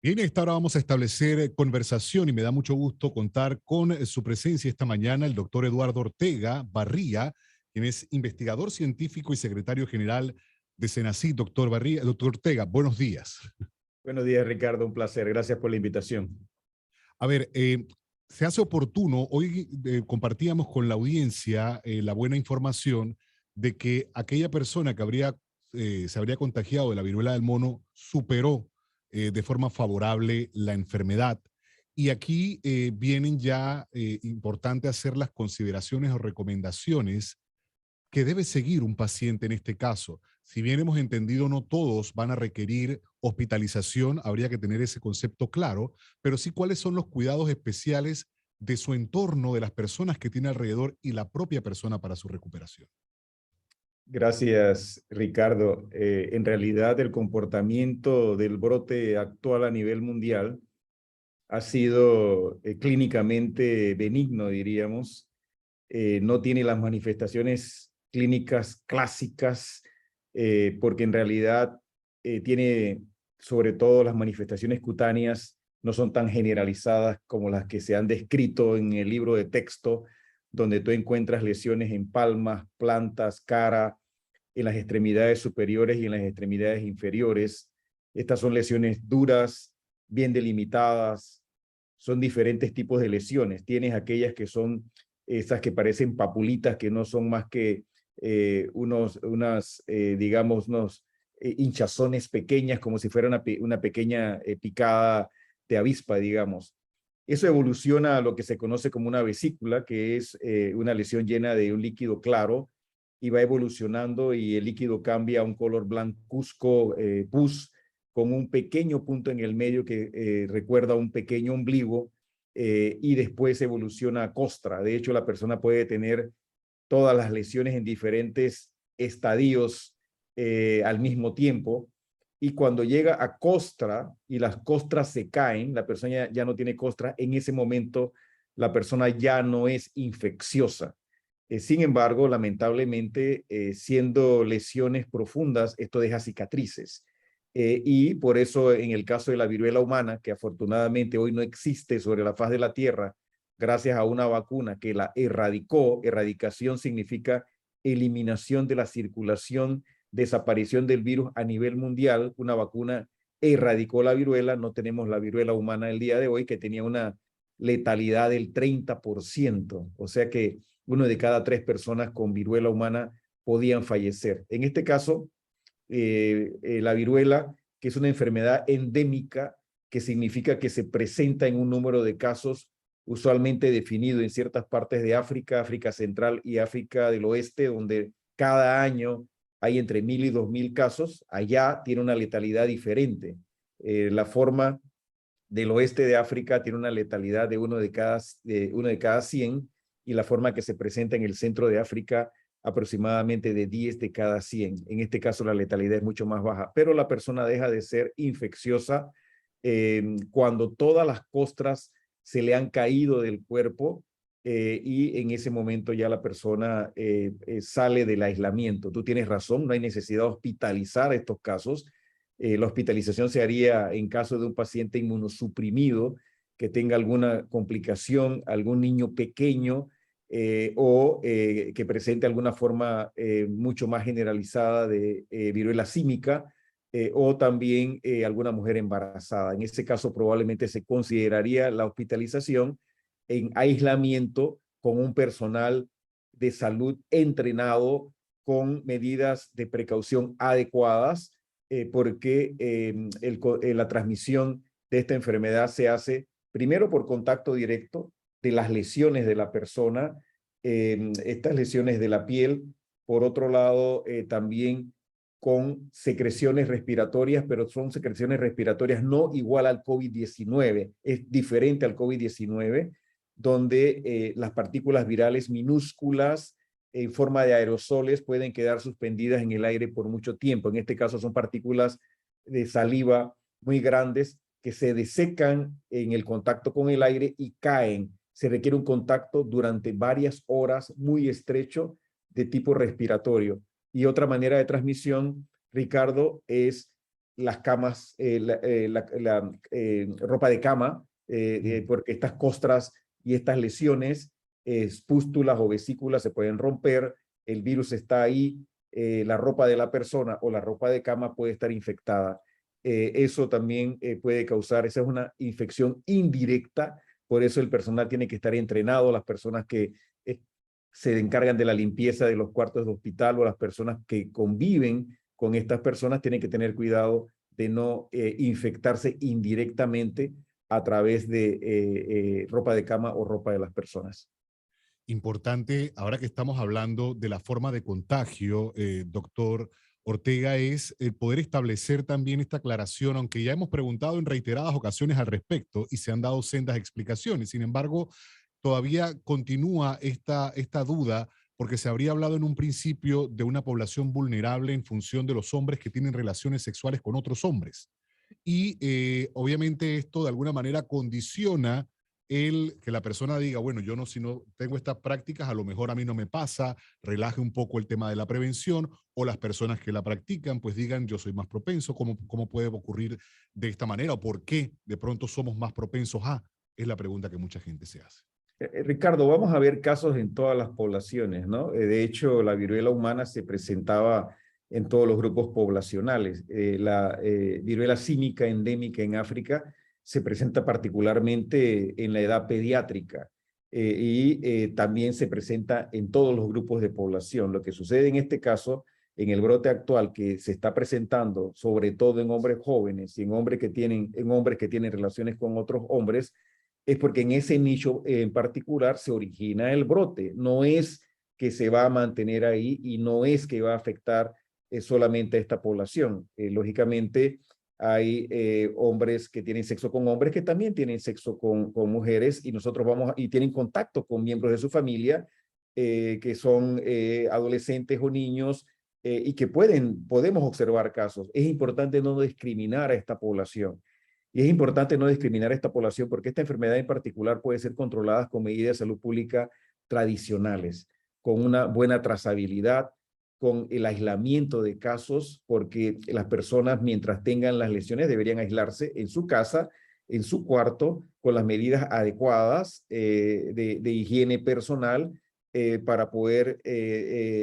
Bien, esta hora vamos a establecer conversación y me da mucho gusto contar con su presencia esta mañana, el doctor Eduardo Ortega Barría, quien es investigador científico y secretario general de Senacid. Doctor Barría, doctor Ortega, buenos días. Buenos días, Ricardo. Un placer. Gracias por la invitación. A ver, se hace oportuno, hoy compartíamos con la audiencia la buena información de que aquella persona que se habría contagiado de la viruela del mono superó de forma favorable la enfermedad. Y aquí vienen ya importante hacer las consideraciones o recomendaciones que debe seguir un paciente en este caso. Si bien hemos entendido, no todos van a requerir hospitalización, habría que tener ese concepto claro, pero sí cuáles son los cuidados especiales de su entorno, de las personas que tiene alrededor y la propia persona para su recuperación. Gracias, Ricardo. En realidad, el comportamiento del brote actual a nivel mundial ha sido clínicamente benigno, diríamos. No tiene las manifestaciones clínicas clásicas, porque en realidad tiene sobre todo las manifestaciones cutáneas no son tan generalizadas como las que se han descrito en el libro de texto, donde tú encuentras lesiones en palmas, plantas, cara, en las extremidades superiores y en las extremidades inferiores. Estas son lesiones duras, bien delimitadas, son diferentes tipos de lesiones. Tienes aquellas que son esas que parecen papulitas, que no son más que digamos, hinchazones pequeñas, como si fuera una pequeña picada de avispa, digamos. Eso evoluciona a lo que se conoce como una vesícula, que es una lesión llena de un líquido claro, y va evolucionando y el líquido cambia a un color blancuzco, pus, con un pequeño punto en el medio que recuerda un pequeño ombligo, y después evoluciona a costra. De hecho, la persona puede tener todas las lesiones en diferentes estadios al mismo tiempo, y cuando llega a costra y las costras se caen, la persona ya no tiene costra, en ese momento la persona ya no es infecciosa. Sin embargo, lamentablemente, siendo lesiones profundas, esto deja cicatrices. Y por eso en el caso de la viruela humana, que afortunadamente hoy no existe sobre la faz de la Tierra, gracias a una vacuna que la erradicó. Erradicación significa eliminación de la circulación, desaparición del virus a nivel mundial. Una vacuna erradicó la viruela. No tenemos la viruela humana el día de hoy, que tenía una letalidad del 30%. O sea que 1 de cada 3 personas con viruela humana podían fallecer. En este caso, la viruela, que es una enfermedad endémica, que significa que se presenta en un número de casos usualmente definido en ciertas partes de África, África Central y África del Oeste, donde cada año hay entre 1,000 y 2,000 casos. Allá tiene una letalidad diferente. La forma del oeste de África tiene una letalidad de uno de cada 100, y la forma que se presenta en el centro de África aproximadamente de 10 de cada 100. En este caso la letalidad es mucho más baja, pero la persona deja de ser infecciosa cuando todas las costras se le han caído del cuerpo, y en ese momento ya la persona sale del aislamiento. Tú tienes razón, no hay necesidad de hospitalizar estos casos. La hospitalización se haría en caso de un paciente inmunosuprimido que tenga alguna complicación, algún niño pequeño, o que presente alguna forma mucho más generalizada de viruela símica, o también alguna mujer embarazada. En ese caso probablemente se consideraría la hospitalización en aislamiento con un personal de salud entrenado con medidas de precaución adecuadas, porque la transmisión de esta enfermedad se hace primero por contacto directo de las lesiones de la persona, estas lesiones de la piel. Por otro lado, también con secreciones respiratorias, pero son secreciones respiratorias no igual al COVID-19, es diferente al COVID-19, donde las partículas virales minúsculas en forma de aerosoles pueden quedar suspendidas en el aire por mucho tiempo. En este caso son partículas de saliva muy grandes que se desecan en el contacto con el aire y caen. Se requiere un contacto durante varias horas muy estrecho de tipo respiratorio. Y otra manera de transmisión, Ricardo, es las camas, ropa de cama, porque estas costras y estas lesiones, pústulas o vesículas se pueden romper, el virus está ahí, la ropa de la persona o la ropa de cama puede estar infectada. Eso también puede causar, esa es una infección indirecta, por eso el personal tiene que estar entrenado, las personas que se encargan de la limpieza de los cuartos de hospital o las personas que conviven con estas personas tienen que tener cuidado de no infectarse indirectamente a través de ropa de cama o ropa de las personas. Importante, ahora que estamos hablando de la forma de contagio, doctor Ortega, es el poder establecer también esta aclaración, aunque ya hemos preguntado en reiteradas ocasiones al respecto y se han dado sendas explicaciones. Sin embargo, todavía continúa esta duda porque se habría hablado en un principio de una población vulnerable en función de los hombres que tienen relaciones sexuales con otros hombres. Y obviamente esto de alguna manera condiciona el que la persona diga, bueno, yo no, si no tengo estas prácticas, a lo mejor a mí no me pasa, relaje un poco el tema de la prevención, o las personas que la practican, pues digan, yo soy más propenso, ¿cómo puede ocurrir de esta manera? ¿O por qué de pronto somos más propensos a? Es la pregunta que mucha gente se hace. Ricardo, vamos a ver casos en todas las poblaciones, ¿no? De hecho, la viruela humana se presentaba en todos los grupos poblacionales. La viruela símica endémica en África se presenta particularmente en la edad pediátrica y también se presenta en todos los grupos de población. Lo que sucede en este caso, en el brote actual que se está presentando, sobre todo en hombres jóvenes y en hombres que tienen relaciones con otros hombres, es porque en ese nicho en particular se origina el brote. No es que se va a mantener ahí y no es que va a afectar solamente a esta población. Lógicamente, hay hombres que tienen sexo con hombres que también tienen sexo con mujeres y nosotros y tienen contacto con miembros de su familia que son adolescentes o niños y que podemos observar casos. Es importante no discriminar a esta población. Y es importante no discriminar a esta población porque esta enfermedad en particular puede ser controlada con medidas de salud pública tradicionales, con una buena trazabilidad, con el aislamiento de casos, porque las personas mientras tengan las lesiones deberían aislarse en su casa, en su cuarto, con las medidas adecuadas de higiene personal para poder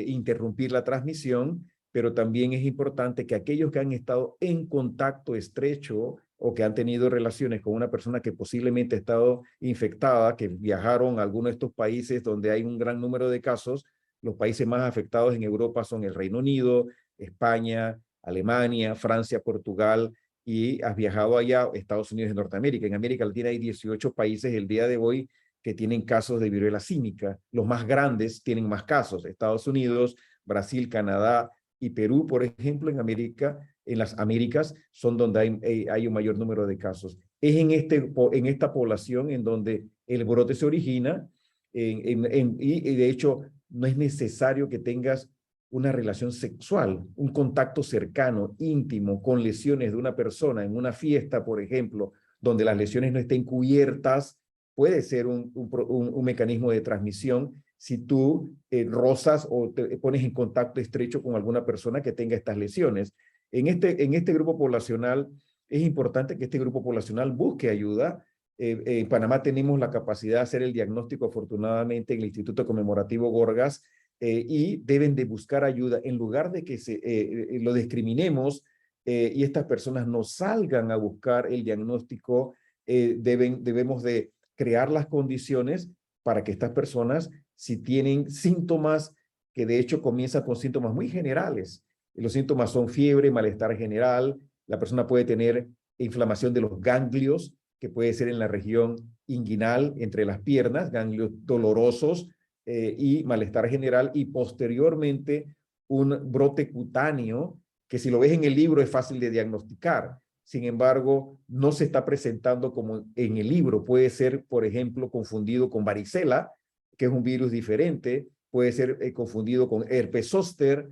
interrumpir la transmisión, pero también es importante que aquellos que han estado en contacto estrecho o que han tenido relaciones con una persona que posiblemente ha estado infectada, que viajaron a alguno de estos países donde hay un gran número de casos, los países más afectados en Europa son el Reino Unido, España, Alemania, Francia, Portugal, y has viajado allá, Estados Unidos y Norteamérica. En América Latina hay 18 países el día de hoy que tienen casos de viruela símica. Los más grandes tienen más casos, Estados Unidos, Brasil, Canadá y Perú, por ejemplo, en las Américas son donde hay un mayor número de casos. Es en esta población en donde el brote se origina y de hecho no es necesario que tengas una relación sexual, un contacto cercano, íntimo, con lesiones de una persona en una fiesta, por ejemplo, donde las lesiones no estén cubiertas, puede ser un mecanismo de transmisión si tú rozas o te pones en contacto estrecho con alguna persona que tenga estas lesiones. En este grupo poblacional, es importante que este grupo poblacional busque ayuda. En Panamá tenemos la capacidad de hacer el diagnóstico, afortunadamente, en el Instituto Conmemorativo Gorgas, y deben de buscar ayuda en lugar de que lo discriminemos y estas personas no salgan a buscar el diagnóstico. Debemos de crear las condiciones para que estas personas, si tienen síntomas, que de hecho comienzan con síntomas muy generales, los síntomas son fiebre, malestar general, la persona puede tener inflamación de los ganglios, que puede ser en la región inguinal, entre las piernas, ganglios dolorosos y malestar general, y posteriormente un brote cutáneo, que si lo ves en el libro es fácil de diagnosticar. Sin embargo, no se está presentando como en el libro. Puede ser, por ejemplo, confundido con varicela, que es un virus diferente. Puede ser confundido con herpes zóster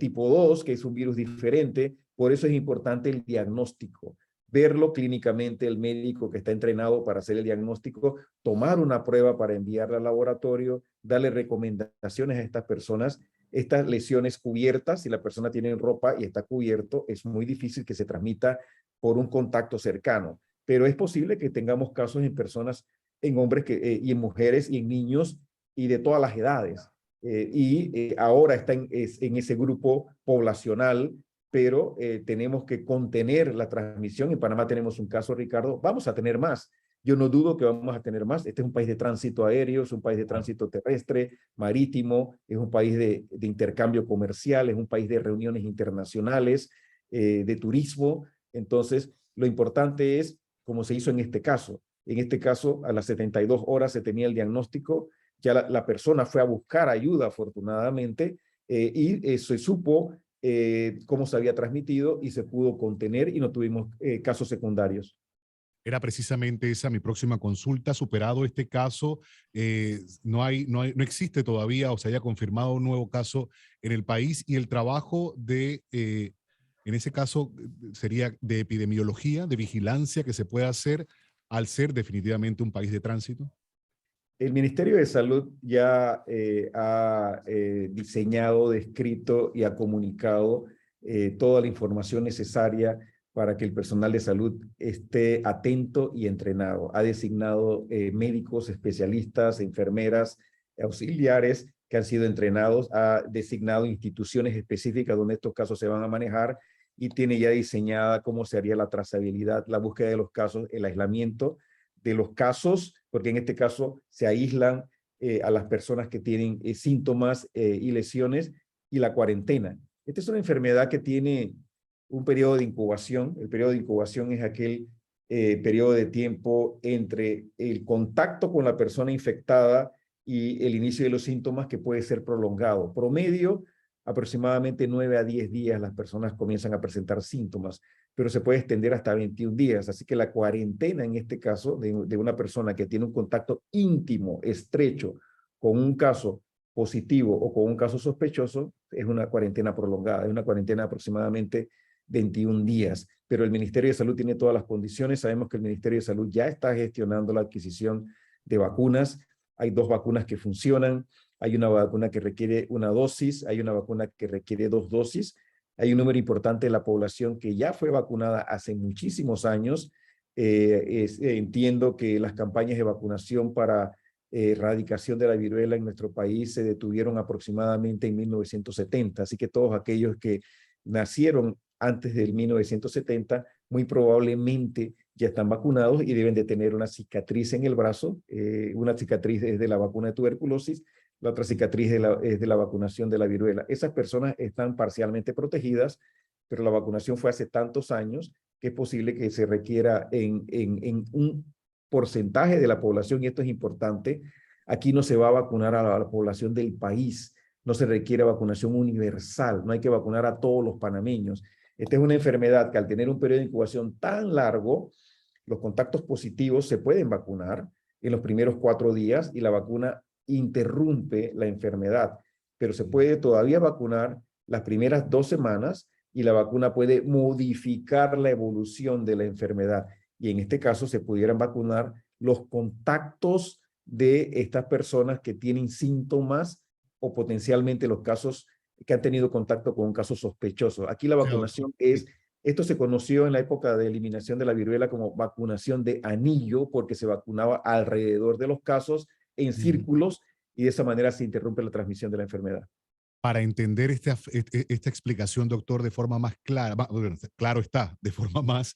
tipo 2, que es un virus diferente. Por eso es importante el diagnóstico. Verlo clínicamente, el médico que está entrenado para hacer el diagnóstico, tomar una prueba para enviarla al laboratorio, darle recomendaciones a estas personas estas lesiones cubiertas, si la persona tiene ropa y está cubierto, es muy difícil que se transmita por un contacto cercano. Pero es posible que tengamos casos en personas, en hombres y en mujeres y en niños y de todas las edades. Ahora está en ese grupo poblacional, pero tenemos que contener la transmisión. En Panamá tenemos un caso, Ricardo, vamos a tener más. Yo no dudo que vamos a tener más. Este es un país de tránsito aéreo, es un país de tránsito terrestre, marítimo, es un país de intercambio comercial, es un país de reuniones internacionales, de turismo. Entonces, lo importante es, como se hizo en este caso. En este caso, a las 72 horas se tenía el diagnóstico, ya la persona fue a buscar ayuda, afortunadamente, y se supo cómo se había transmitido y se pudo contener y no tuvimos casos secundarios. Era precisamente esa mi próxima consulta. Superado este caso, no existe todavía o se haya confirmado un nuevo caso en el país y el trabajo en ese caso, sería de epidemiología, de vigilancia que se puede hacer al ser definitivamente un país de tránsito. El Ministerio de Salud ya ha diseñado, descrito y ha comunicado toda la información necesaria para que el personal de salud esté atento y entrenado. Ha designado médicos, especialistas, enfermeras, auxiliares que han sido entrenados, ha designado instituciones específicas donde estos casos se van a manejar y tiene ya diseñada cómo se haría la trazabilidad, la búsqueda de los casos, el aislamiento de los casos, porque en este caso se aíslan a las personas que tienen síntomas y lesiones, y la cuarentena. Esta es una enfermedad que tiene un periodo de incubación. El periodo de incubación es aquel periodo de tiempo entre el contacto con la persona infectada y el inicio de los síntomas, que puede ser prolongado. Promedio, aproximadamente 9 a 10 días las personas comienzan a presentar síntomas, pero se puede extender hasta 21 días. Así que la cuarentena, en este caso, de una persona que tiene un contacto íntimo, estrecho, con un caso positivo o con un caso sospechoso, es una cuarentena prolongada, es una cuarentena de aproximadamente 21 días. Pero el Ministerio de Salud tiene todas las condiciones. Sabemos que el Ministerio de Salud ya está gestionando la adquisición de vacunas. Hay 2 vacunas que funcionan. Hay una vacuna que requiere una dosis, hay una vacuna que requiere 2 dosis. Hay un número importante de la población que ya fue vacunada hace muchísimos años. Entiendo que las campañas de vacunación para erradicación de la viruela en nuestro país se detuvieron aproximadamente en 1970. Así que todos aquellos que nacieron antes del 1970, muy probablemente ya están vacunados y deben de tener una cicatriz en el brazo. Una cicatriz es de la vacuna de tuberculosis, la otra cicatriz es de la vacunación de la viruela. Esas personas están parcialmente protegidas, pero la vacunación fue hace tantos años que es posible que se requiera en un porcentaje de la población, y esto es importante. Aquí no se va a vacunar a la población del país, no se requiere vacunación universal, no hay que vacunar a todos los panameños. Esta es una enfermedad que, al tener un periodo de incubación tan largo, los contactos positivos se pueden vacunar en los primeros 4 días y la vacuna interrumpe la enfermedad, pero se puede todavía vacunar las primeras 2 semanas y la vacuna puede modificar la evolución de la enfermedad. Y en este caso se pudieran vacunar los contactos de estas personas que tienen síntomas o potencialmente los casos que han tenido contacto con un caso sospechoso. Aquí la vacunación esto se conoció en la época de eliminación de la viruela como vacunación de anillo, porque se vacunaba alrededor de los casos en círculos y de esa manera se interrumpe la transmisión de la enfermedad. Para entender esta explicación, doctor, de forma más clara, bueno, claro está, de forma más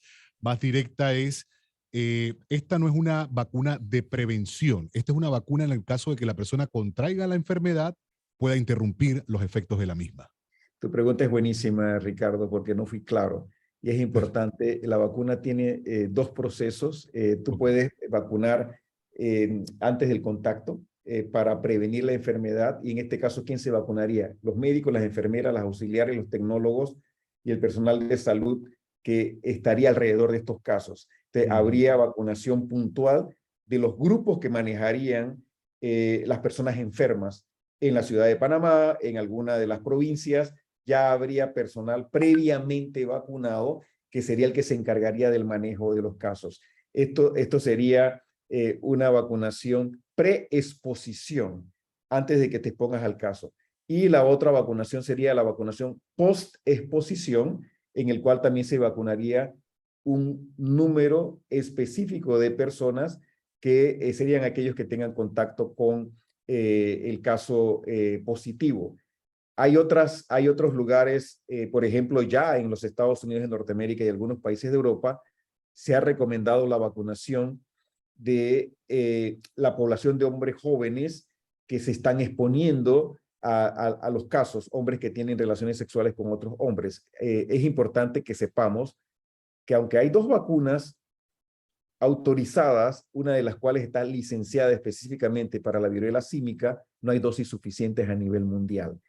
directa es, esta no es una vacuna de prevención, esta es una vacuna en el caso de que la persona contraiga la enfermedad, pueda interrumpir los efectos de la misma. Tu pregunta es buenísima, Ricardo, porque no fui claro. Y es importante, la vacuna tiene 2 procesos. Tú puedes vacunar antes del contacto para prevenir la enfermedad. Y en este caso, ¿quién se vacunaría? Los médicos, las enfermeras, las auxiliares, los tecnólogos y el personal de salud que estaría alrededor de estos casos. Habría vacunación puntual de los grupos que manejarían las personas enfermas en la ciudad de Panamá, en alguna de las provincias. Ya habría personal previamente vacunado que sería el que se encargaría del manejo de los casos. Esto sería una vacunación preexposición antes de que te expongas al caso. Y la otra vacunación sería la vacunación post-exposición, en el cual también se vacunaría un número específico de personas que serían aquellos que tengan contacto con el caso positivo. Hay otros lugares, por ejemplo, ya en los Estados Unidos de Norteamérica y algunos países de Europa, se ha recomendado la vacunación de la población de hombres jóvenes que se están exponiendo a los casos, hombres que tienen relaciones sexuales con otros hombres. Es importante que sepamos que aunque hay 2 vacunas autorizadas, una de las cuales está licenciada específicamente para la viruela símica, no hay dosis suficientes a nivel mundial.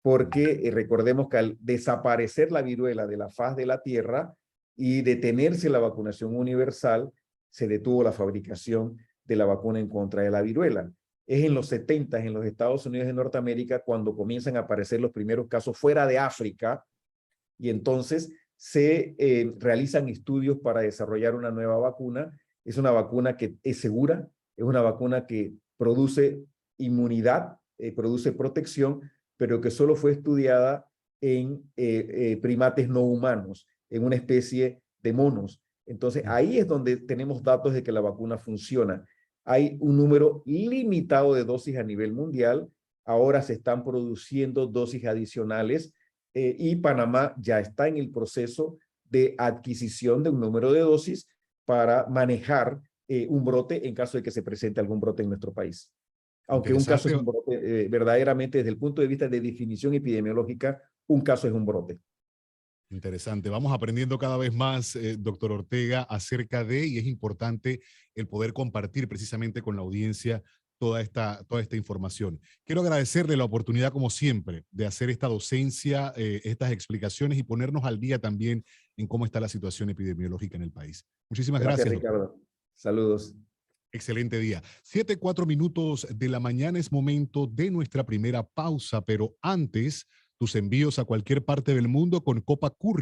Porque recordemos que al desaparecer la viruela de la faz de la Tierra y detenerse la vacunación universal, se detuvo la fabricación de la vacuna en contra de la viruela. Es en los 70 en los Estados Unidos de Norteamérica cuando comienzan a aparecer los primeros casos fuera de África, y entonces se realizan estudios para desarrollar una nueva vacuna. Es una vacuna que es segura, es una vacuna que produce inmunidad, produce protección, pero que solo fue estudiada en primates no humanos, en una especie de monos. Entonces, ahí es donde tenemos datos de que la vacuna funciona. Hay un número limitado de dosis a nivel mundial. Ahora se están produciendo dosis adicionales y Panamá ya está en el proceso de adquisición de un número de dosis para manejar un brote en caso de que se presente algún brote en nuestro país. Aunque un caso es Interesante. un brote, verdaderamente desde el punto de vista de definición epidemiológica, un caso es un brote. Interesante. Vamos aprendiendo cada vez más, doctor Ortega, acerca de, y es importante el poder compartir precisamente con la audiencia toda esta información. Quiero agradecerle la oportunidad, como siempre, de hacer esta docencia, estas explicaciones y ponernos al día también en cómo está la situación epidemiológica en el país. Muchísimas Gracias, gracias, doctor. Ricardo. Saludos. Excelente día. 7:04 de la mañana es momento de nuestra primera pausa, pero antes, tus envíos a cualquier parte del mundo con Copa Curry